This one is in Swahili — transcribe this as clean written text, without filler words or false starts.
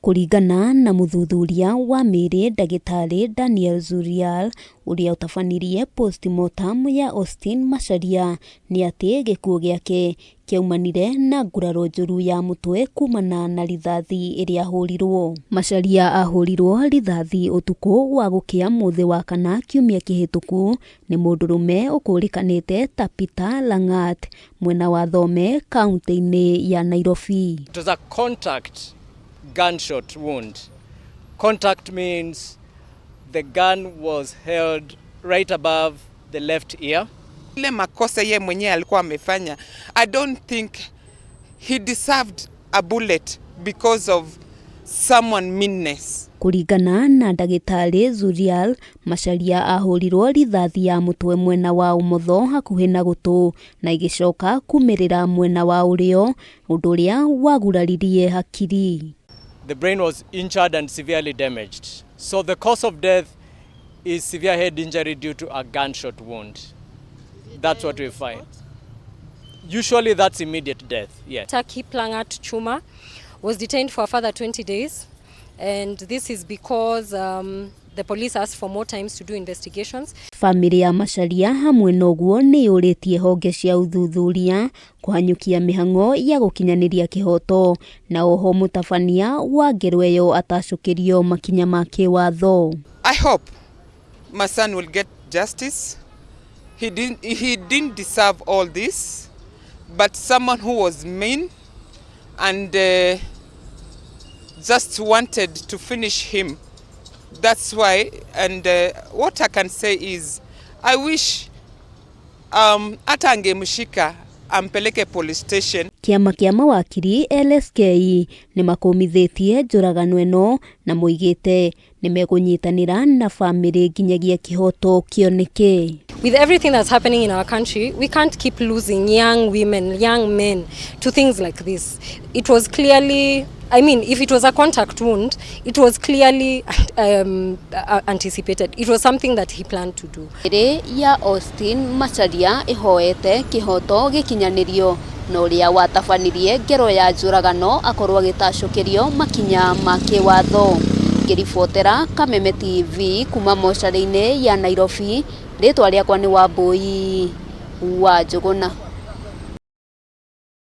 Kuringana na muthuthuria wa miri ndagitari Daniel Zurial uria utabanirie postmortem ya OSTEEN Macharia ni ati gikuo giake kiaumanire na nguraro njuru ya mutwe kumana na rithathi iria ahurirwo. Macharia ahurirwo rithathi utuku wa gukia muthi wa kana kiumia kihituku ni mundurume ukurikanite ta Peter Langat mwena wa Thome kaunti-ini ya Nairobi. It was a contact gunshot wound. Contact means the gun was held right above the left ear. Ile makosa ye mwenye alikuwa amefanya, I don't think he deserved a bullet because of someone meanness. Kuringana na ndagitari Zurial, Macharia ahurirwo rithathi ya mutwe mwena wa umotho hakuhi na gutu na igicoka kumirira mwena wa urio, undu uria waguraririe hakiri. The brain was injured and severely damaged. So the cause of death is severe head injury due to a gunshot wound. That's what we find. Usually that's immediate death, yes. Langat Chuma was detained for a further 20 days. And this is because the police asked for more times to do investigations. Family ya Macharia hamwe noguo ni yuritie honge cia uthuthuria kuhanyukia mihango ya gukinyaniria kihoto na oho mutabania wa ngerweyo atacukirio makinya ma KIWATHO. I hope my son will get justice. He didn't deserve all this, but someone who was mean and just wanted to finish him. That's why, and what I can say is, I wish hata angemshika ampeleke police station. Kiama kia mawakiri LSK ni makomithitie njuragano eno na muigite ni megunyitanira na family nginyagia kihoto kioneke. With everything that's happening in our country, we can't keep losing young women, young men to things like this. It was clearly, I mean, if it was a contact wound, it was clearly anticipated. It was something that he planned to do. Ire ya OSTEEN Macharia ihoete kihoto gikinyanirio no uria watabanirie ngero ya njuragano akorwo agitacukirio makinya ma KIWATHO. Ngiribotera Kameme TV kuma mocarĩ-inĩ ya Nairobi, rĩtwa rĩakwa nĩ Wambui wa Njũgũna.